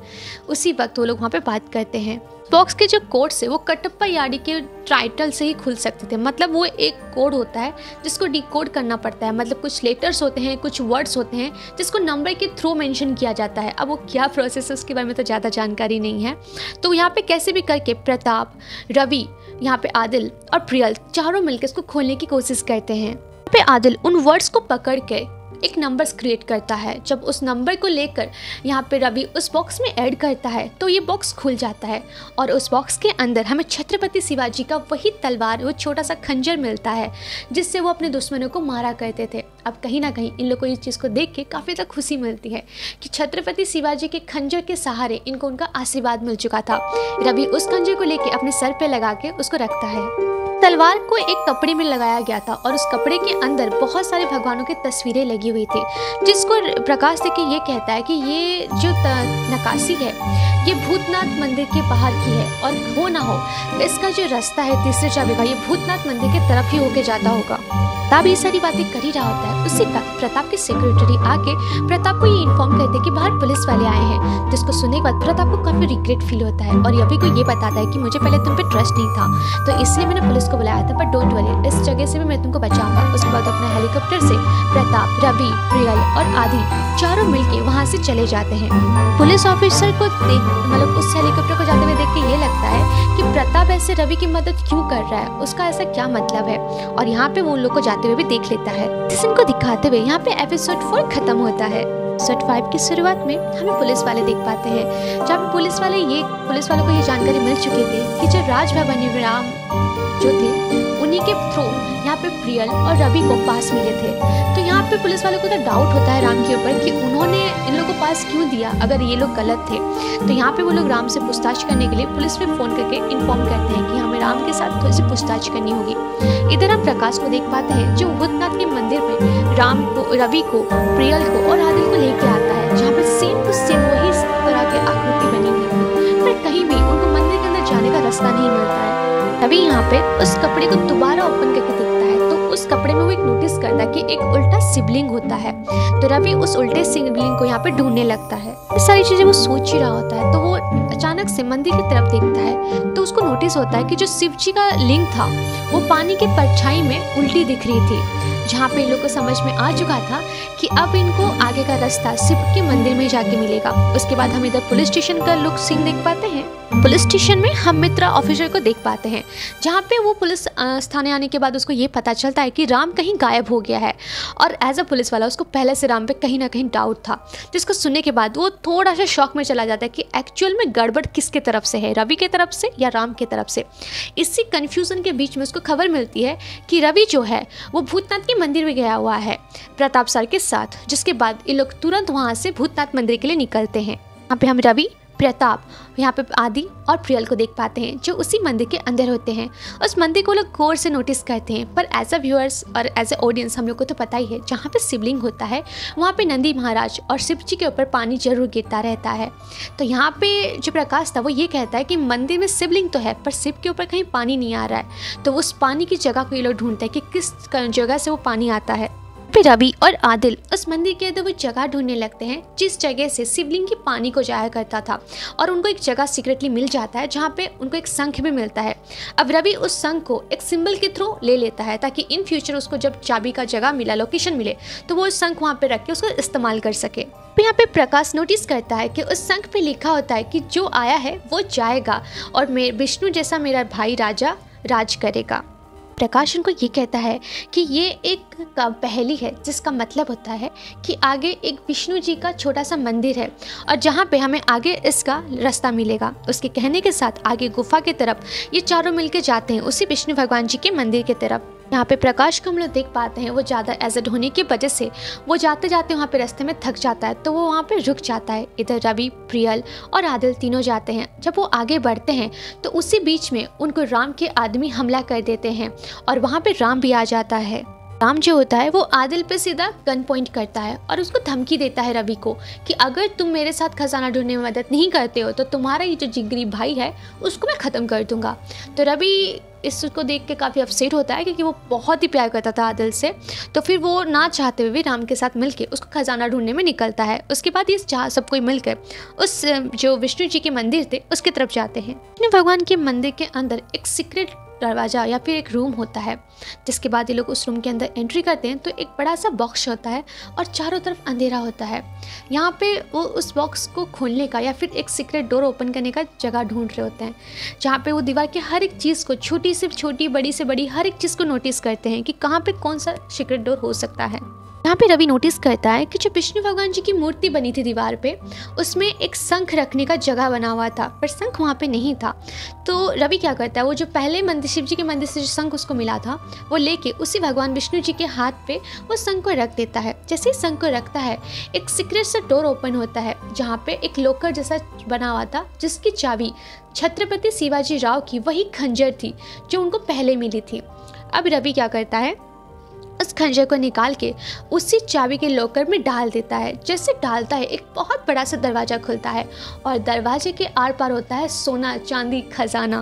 उसी वक्त वो लोग वहाँ पे बात करते हैं। बॉक्स के जो कोड से वो कटप्पा याडी के टाइटल से ही खुल सकते थे, मतलब वो एक कोड होता है जिसको डिकोड करना पड़ता है, मतलब कुछ लेटर्स होते हैं, कुछ वर्ड्स होते हैं जिसको नंबर के थ्रू मेंशन किया जाता है। अब वो क्या प्रोसेस है उसके बारे में तो ज़्यादा जानकारी नहीं है। तो यहाँ पे कैसे भी करके प्रताप, रवि, यहाँ पे आदिल और प्रियल चारों मिलकर इसको खोलने की कोशिश करते हैं। पे आदिल उन वर्ड्स को पकड़ के एक नंबर्स क्रिएट करता है। जब उस नंबर को लेकर यहाँ पे रवि उस बॉक्स में ऐड करता है तो ये बॉक्स खुल जाता है और उस बॉक्स के अंदर हमें छत्रपति शिवाजी का वही तलवार, वो छोटा सा खंजर मिलता है जिससे वो अपने दुश्मनों को मारा करते थे। अब कहीं ना कहीं इन लोगों को इस चीज़ को देख के काफ़ी ज़्यादा खुशी मिलती है कि छत्रपति शिवाजी के खंजर के सहारे इनको उनका आशीर्वाद मिल चुका था। रवि उस खंजर को लेके अपने सर पे लगा के उसको रखता है। तलवार को एक कपड़े में लगाया गया था और उस कपड़े के अंदर बहुत सारे भगवानों की तस्वीरें लगी हुई थी, जिसको प्रकाश देख के ये कहता है कि ये जो नक्काशी है ये भूतनाथ मंदिर के बाहर की है और हो ना हो इसका जो रास्ता है तीसरे चाबी का ये भूतनाथ मंदिर की तरफ ही होके जाता होगा। तब ये सारी बातें कर ही रहा होता है, उसी वक्त प्रताप के सेक्रेटरी आके प्रताप को ये इन्फॉर्म करते हैं कि बाहर पुलिस वाले आए हैं, जिसको सुनने के बाद प्रताप को काफ़ी रिग्रेट फील होता है और रवि को ये बताता है कि मुझे पहले तुम पे ट्रस्ट नहीं था तो इसलिए मैंने पुलिस को को बुलाया था, बट डोंट वरी, इस जगह से भी मैं तुमको बचाऊंगा। उसके बाद अपने हेलीकॉप्टर से प्रताप, रवि, प्रियल और आदि चारों मिलके वहाँ से चले जाते हैं। पुलिस ऑफिसर को मतलब उस हेलीकॉप्टर को जाते हुए देख के ये लगता है कि प्रताप ऐसे रवि की मदद क्यों कर रहा है, उसका ऐसा क्या मतलब है, और यहाँ पे वो उन लोग को जाते हुए भी देख लेता है। इस सीन को दिखाते हुए यहाँ पे एपिसोड 4 खत्म होता है। एपिसोड 5 की शुरुआत में हमें पुलिस वाले देख पाते हैं, जहाँ पे पुलिस वालों को ये जानकारी मिल चुकी थी कि जो राजभवन राम जो थे उन्हीं के थ्रू यहाँ पे प्रियल और रवि को पास मिले थे। तो यहाँ पे पुलिस वालों को तो डाउट होता है राम के ऊपर कि उन्होंने इन लोगों को पास क्यों दिया अगर ये लोग गलत थे। तो यहाँ पे वो लोग राम से पूछताछ करने के लिए पुलिस में फ़ोन करके इन्फॉर्म करते हैं कि हमें राम के साथ थोड़ी सी पूछताछ करनी होगी। इधर हम प्रकाश को देख पाते हैं जो भूतनाथ के मंदिर में राम को, रवि को, प्रियल को और आदिल को लेके आता है, जहाँ पे सेम टू सेम वही तरह की आकृति बनी हुई थी, पर कहीं भी उनको मंदिर के अंदर जाने का रास्ता नहीं मिलता है। रवि यहाँ पे उस कपड़े को दोबारा ओपन करके देखता है, तो उस कपड़े में वो एक नोटिस करता है कि एक उल्टा शिवलिंग होता है। तो रवि उस उल्टे शिवलिंग को यहाँ पे ढूंढने लगता है। ये सारी चीजें वो सोच ही रहा होता है, तो वो अचानक से मंदिर की तरफ देखता है, तो उसको नोटिस होता है कि जो शिव जी का लिंग था वो पानी के परछाई में उल्टी दिख रही थी। जहाँ पे इन लोग को समझ में आ चुका था कि अब इनको आगे का रास्ता शिव के मंदिर में जाके मिलेगा। उसके बाद हम इधर पुलिस स्टेशन का लुक सीन देख पाते हैं। पुलिस स्टेशन में हम मित्रा ऑफिसर को देख पाते हैं, जहाँ पे वो पुलिस थाने आने के बाद उसको ये पता चलता है कि राम कहीं गायब हो गया है, और एज अ पुलिस वाला उसको पहले से राम पे कहीं ना कहीं डाउट था। जिसको सुनने के बाद वो थोड़ा सा शॉक में चला जाता है कि एक्चुअल में गड़बड़ किसके तरफ से है, रवि के तरफ से या राम के तरफ से। इसी कन्फ्यूज़न के बीच में उसको खबर मिलती है कि रवि जो है वो भूतनाथ के मंदिर में गया हुआ है प्रताप सर के साथ, जिसके बाद ये लोग तुरंत वहाँ से भूतनाथ मंदिर के लिए निकलते हैं। यहाँ पे हम रवि, प्रताप, यहाँ पे आदि और प्रियल को देख पाते हैं जो उसी मंदिर के अंदर होते हैं। उस मंदिर को लोग गौर से नोटिस करते हैं, पर एज अ व्यूअर्स और एज अ ऑडियंस हम लोग को तो पता ही है, जहाँ पे शिवलिंग होता है वहाँ पे नंदी महाराज और शिव जी के ऊपर पानी जरूर गिरता रहता है। तो यहाँ पे जो प्रकाश था वो ये कहता है कि मंदिर में शिवलिंग तो है पर शिव के ऊपर कहीं पानी नहीं आ रहा है। तो उस पानी की जगह को ये लोग ढूंढते हैं कि किस जगह से वो पानी आता है। फिर रवि और आदिल उस मंदिर के अंदर वो जगह ढूंढने लगते हैं जिस जगह से शिवलिंग की पानी को जाया करता था, और उनको एक जगह सीक्रेटली मिल जाता है जहाँ पे उनको एक शंख भी मिलता है। अब रवि उस शंख को एक सिंबल के थ्रू ले लेता है ताकि इन फ्यूचर उसको जब चाबी का जगह मिला, लोकेशन मिले, तो वो उस शंख वहाँ पे रख के उसको इस्तेमाल कर सके। यहाँ पे प्रकाश नोटिस करता है कि उस शंख पे लिखा होता है कि जो आया है वो जाएगा और विष्णु जैसा मेरा भाई राजा राज करेगा। प्रकाश उनको ये कहता है कि ये एक पहेली है, जिसका मतलब होता है कि आगे एक विष्णु जी का छोटा सा मंदिर है और जहाँ पे हमें आगे इसका रास्ता मिलेगा। उसके कहने के साथ आगे गुफा की तरफ ये चारों मिलके जाते हैं उसी विष्णु भगवान जी के मंदिर की तरफ। यहाँ पे प्रकाश को हम लोग देख पाते हैं वो ज़्यादा एजड होने की वजह से वो जाते जाते वहाँ पे रास्ते में थक जाता है, तो वो वहाँ पे रुक जाता है। इधर रवि, प्रियल और आदिल तीनों जाते हैं। जब वो आगे बढ़ते हैं तो उसी बीच में उनको राम के आदमी हमला कर देते हैं और वहाँ पे राम भी आ जाता है। राम जो होता है वो आदिल पे सीधा गन पॉइंट करता है और उसको धमकी देता है रवि को कि अगर तुम मेरे साथ खजाना ढूंढने में मदद नहीं करते हो तो तुम्हारा ये जो जिगरी भाई है उसको मैं ख़त्म कर दूंगा। तो रवि इसको देख के काफ़ी अपसेट होता है क्योंकि वो बहुत ही प्यार करता था आदिल से। तो फिर वो ना चाहते हुए भी राम के साथ मिलके उसको खजाना ढूंढने में निकलता है। उसके बाद ये सब कोई मिलकर उस जो विष्णु जी के मंदिर थे उसकी तरफ जाते हैं। विष्णु भगवान के मंदिर के अंदर एक सीक्रेट दरवाज़ा या फिर एक रूम होता है, जिसके बाद ये लोग उस रूम के अंदर एंट्री करते हैं तो एक बड़ा सा बॉक्स होता है और चारों तरफ अंधेरा होता है। यहाँ पे वो उस बॉक्स को खोलने का या फिर एक सीक्रेट डोर ओपन करने का जगह ढूंढ रहे होते हैं, जहाँ पे वो दीवार के हर एक चीज़ को, छोटी से छोटी, बड़ी से बड़ी, हर एक चीज़ को नोटिस करते हैं कि कहाँ पे कौन सा सीक्रेट डोर हो सकता है। यहाँ पे रवि नोटिस करता है कि जो विष्णु भगवान जी की मूर्ति बनी थी दीवार पे, उसमें एक शंख रखने का जगह बना हुआ था पर शंख वहाँ पे नहीं था। तो रवि क्या करता है, वो जो पहले मंदिर शिव जी के मंदिर से जो शंख उसको मिला था वो लेके उसी भगवान विष्णु जी के हाथ पे वो शंख को रख देता है। जैसे ही शंख को रखता है एक सीक्रेट सा डोर ओपन होता है जहाँ पे एक लॉकर जैसा बना हुआ था जिसकी चाबी छत्रपति शिवाजी राव की वही खंजर थी जो उनको पहले मिली थी। अब रवि क्या करता है, उस खंजर को निकाल के उसी चाबी के लॉकर में डाल देता है। जैसे डालता है एक बहुत बड़ा सा दरवाज़ा खुलता है और दरवाजे के आर पार होता है सोना, चांदी, खजाना।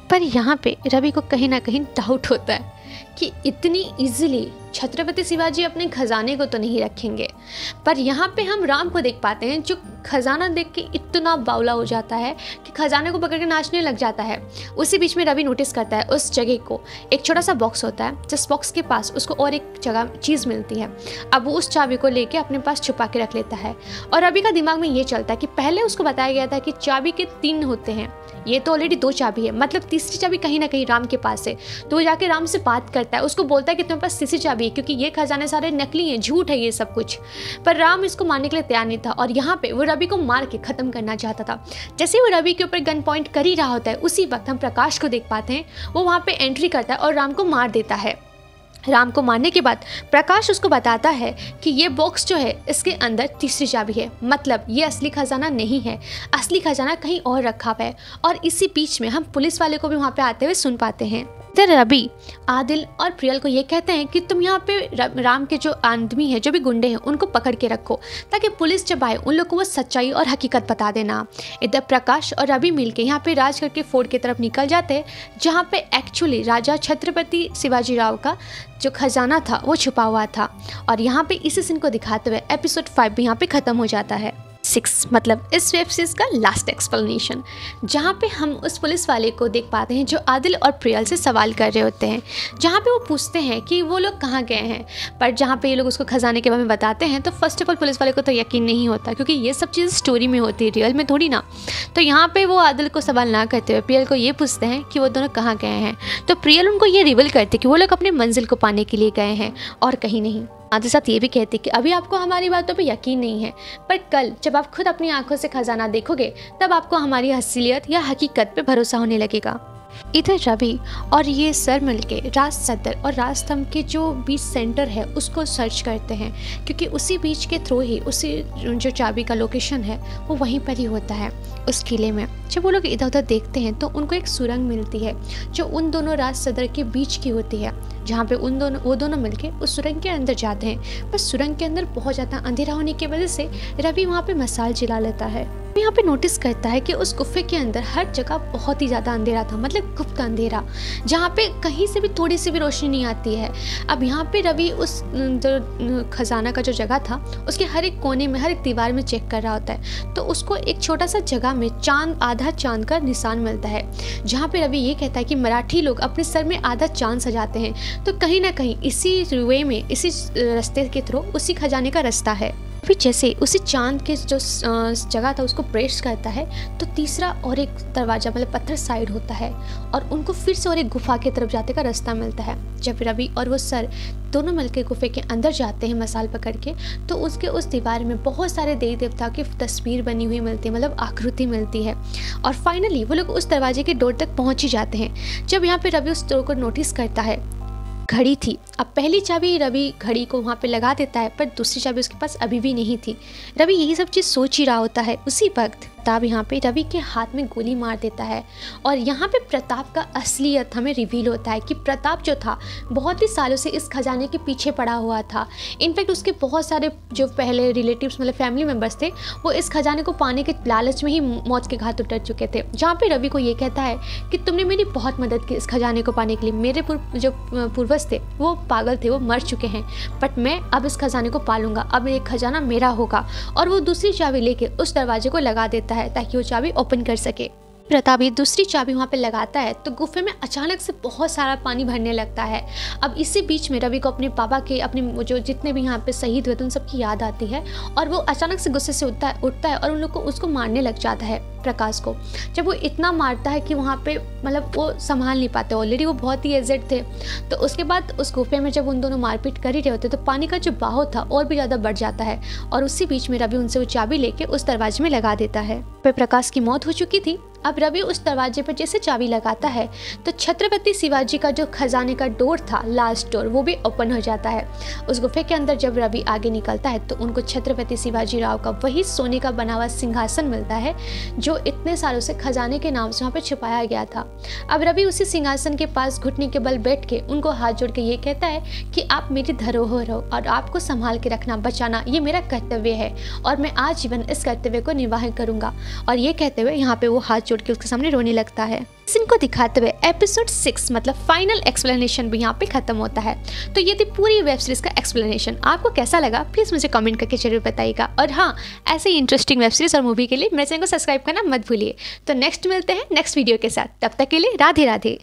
पर यहाँ पे रवि को कहीं ना कहीं डाउट होता है कि इतनी इजीली छत्रपति शिवाजी अपने खजाने को तो नहीं रखेंगे, पर यहाँ पे हम राम को देख पाते हैं जो खजाना देख के इतना बावला हो जाता है कि खजाने को पकड़ के नाचने लग जाता है। उसी बीच में रवि नोटिस करता है उस जगह को, एक छोटा सा बॉक्स होता है जिस बॉक्स के पास उसको और एक जगह चीज़ मिलती है। अब वो उस चाबी को लेके अपने पास छुपा के रख लेता है और रवि का दिमाग में ये चलता है कि पहले उसको बताया गया था कि चाबी के 3 होते हैं, ये तो ऑलरेडी 2 चाबी है, मतलब तीसरी चाबी कहीं ना कहीं राम के पास है। तो वो जाके राम से बात करता है, उसको बोलता है कि तुम्हारे पास तीसरी चाबी है क्योंकि ये खजाने सारे नकली हैं, झूठ है ये सब कुछ। पर राम इसको मानने के लिए तैयार नहीं था और यहाँ पे वो रवि को मार के ख़त्म करना चाहता था। जैसे वो रवि के ऊपर गन पॉइंट कर ही रहा होता है, उसी वक्त हम प्रकाश को देख पाते हैं, वो वहाँ पे एंट्री करता है और राम को मार देता है। राम को मारने के बाद प्रकाश उसको बताता है कि ये बॉक्स जो है इसके अंदर तीसरी चाबी है, मतलब ये असली खजाना नहीं है, असली खजाना कहीं और रखा हुआ है। और इसी बीच में हम पुलिस वाले को भी वहाँ पे आते हुए सुन पाते हैं। इधर रवि आदिल और प्रियल को ये कहते हैं कि तुम यहाँ पे राम के जो आदमी हैं, जो भी गुंडे हैं, उनको पकड़ के रखो ताकि पुलिस जब आए उन लोग को वो सच्चाई और हकीकत बता देना। इधर प्रकाश और रवि मिलके यहाँ पे राजगढ़ के फोर्ट की तरफ निकल जाते हैं जहाँ पे एक्चुअली राजा छत्रपति शिवाजी राव का जो खजाना था वो छुपा हुआ था। और यहाँ पे इसी सीन को दिखाते हुए एपिसोड 5 भी यहाँ पे ख़त्म हो जाता है। 6 मतलब इस वेब सीरीज का लास्ट एक्सप्लेनेशन, जहाँ पे हम उस पुलिस वाले को देख पाते हैं जो आदिल और प्रियल से सवाल कर रहे होते हैं, जहाँ पे वो पूछते हैं कि वो लोग कहाँ गए हैं। पर जहाँ पे ये लोग उसको खजाने के बारे में बताते हैं तो फर्स्ट ऑफ ऑल पुलिस वाले को तो यकीन नहीं होता क्योंकि ये सब चीज़ स्टोरी में होती है, रियल में थोड़ी ना। तो यहाँ पे वो आदिल को सवाल ना करते हुए प्रियल को ये पूछते हैं कि वो दोनों कहाँ गए हैं। तो प्रियल उनको ये रिवील करते कि वो लोग अपने मंजिल को पाने के लिए गए हैं और कहीं नहीं। आदिल साथ ये भी कहते कि अभी आपको हमारी बातों पे यकीन नहीं है, पर कल जब आप खुद अपनी आंखों से खजाना देखोगे तब आपको हमारी असलियत या हकीकत पे भरोसा होने लगेगा। इधर रवि और ये सर मिलके राज सदर और राजस्तंभ के जो बीच सेंटर है उसको सर्च करते हैं क्योंकि उसी बीच के थ्रू ही उसी जो चाबी का लोकेशन है वो वहीं पर ही होता है उस किले में। जब वो लोग इधर उधर देखते हैं तो उनको एक सुरंग मिलती है जो उन दोनों राज सदर के बीच की होती है, जहाँ पे वो दोनों मिलके उस सुरंग के अंदर जाते हैं। पर सुरंग के अंदर बहुत ज़्यादा अंधेरा होने की वजह से रवि वहाँ पे मसाल जला लेता है। यहाँ पे नोटिस करता है कि उस गुफे के अंदर हर जगह बहुत ही ज़्यादा अंधेरा था, मतलब गुप्त अंधेरा, जहाँ पे कहीं से भी थोड़ी सी भी रोशनी नहीं आती है। अब यहाँ पे रवि उस जो खजाना का जो जगह था उसके हर एक कोने में, हर एक दीवार में चेक कर रहा होता है। तो उसको एक छोटा सा जगह में आधा चांद का निशान मिलता है, जहाँ पे रवि ये कहता है कि मराठी लोग अपने सर में आधा चांद सजाते हैं। तो कहीं ना कहीं इसी वे में, इसी रास्ते के थ्रू उसी खजाने का रास्ता है। फिर जैसे उसी चांद के जो जगह था उसको प्रेस करता है तो तीसरा और एक दरवाज़ा, मतलब पत्थर साइड होता है और उनको फिर से और एक गुफा की तरफ जाने का रास्ता मिलता है। जब रवि और वो सर दोनों मिलकर गुफे के अंदर जाते हैं मसाल पकड़ के, तो उसके उस दीवार में बहुत सारे देवी देवता की तस्वीर बनी हुई मिलती है, मतलब आकृति मिलती है। और फाइनली वो लोग उस दरवाजे के डोर तक पहुँच ही जाते हैं। जब यहाँ पे रवि उस डोर को नोटिस करता है, घड़ी थी। अब पहली चाबी रवि घड़ी को वहाँ पे लगा देता है पर दूसरी चाबी उसके पास अभी भी नहीं थी। रवि यही सब चीज़ सोच ही रहा होता है। उसी वक्त प्रताप यहाँ पे रवि के हाथ में गोली मार देता है और यहाँ पे प्रताप का असलियत हमें रिवील होता है कि प्रताप जो था बहुत ही सालों से इस खजाने के पीछे पड़ा हुआ था। इनफैक्ट उसके बहुत सारे जो पहले रिलेटिव्स, मतलब फैमिली मेम्बर्स थे, वो इस खजाने को पाने के लालच में ही मौत के घाट उतर चुके थे। जहाँ पे रवि को ये कहता है कि तुमने मेरी बहुत मदद की इस खजाने को पाने के लिए, मेरे जो पूर्वज थे वो पागल थे, वो मर चुके हैं, बट मैं अब इस खजाने को पालूंगा, अब ये खजाना मेरा होगा। और वो दूसरी चाबी लेके उस दरवाजे को लगा देता है ताकि वो चाबी ओपन कर सके। प्रताप ये दूसरी चाबी वहाँ पे लगाता है तो गुफे में अचानक से बहुत सारा पानी भरने लगता है। अब इसी बीच में रवि को अपने पापा के, अपने जो जितने भी यहाँ पे शहीद हुए थे उन सब की याद आती है और वो अचानक से गुस्से से उठता है और उन लोग को उसको मारने लग जाता है, प्रकाश को। जब वो इतना मारता है कि वहाँ पे मतलब वो संभाल नहीं पाते, ऑलरेडी वो बहुत ही एजेड थे। तो उसके बाद उस गुफे में जब उन दोनों मारपीट कर ही रहे होते तो पानी का जो बहाव था और भी ज़्यादा बढ़ जाता है और उसी बीच में रवि उनसे वो चाबी लेके उस दरवाजे में लगा देता है। फिर प्रकाश की मौत हो चुकी थी। अब रवि उस दरवाजे पर जैसे चाबी लगाता है तो छत्रपति शिवाजी का जो खजाने का डोर था, लास्ट डोर, वो भी ओपन हो जाता है। उस गुफे के अंदर जब रवि आगे निकलता है तो उनको छत्रपति शिवाजी राव का वही सोने का बना हुआ सिंहासन मिलता है जो इतने सालों से खजाने के नाम से वहाँ पर छुपाया गया था। अब रवि उसी सिंहासन के पास घुटने के बल बैठ के उनको हाथ जोड़ के ये कहता है कि आप मेरी धरोहर हो और आपको संभाल के रखना, बचाना ये मेरा कर्तव्य है और मैं आजीवन इस कर्तव्य को निर्वाह करूंगा। और ये कहते हुए यहाँ पे वो हाथ जोड़ के उसके सामने रोने लगता है। सीन को दिखाते हुए एपिसोड 6 मतलब फाइनल एक्सप्लेनेशन भी यहाँ पे खत्म होता है। तो ये थी पूरी वेब सीरीज का एक्सप्लेनेशन। आपको कैसा लगा प्लीज़ मुझे कमेंट करके जरूर बताइएगा। और हाँ, ऐसे ही इंटरेस्टिंग वेब सीरीज और मूवी के लिए मेरे चैनल को सब्सक्राइब करना मत भूलिए। तो नेक्स्ट मिलते हैं नेक्स्ट वीडियो के साथ, तब तक के लिए राधे राधे।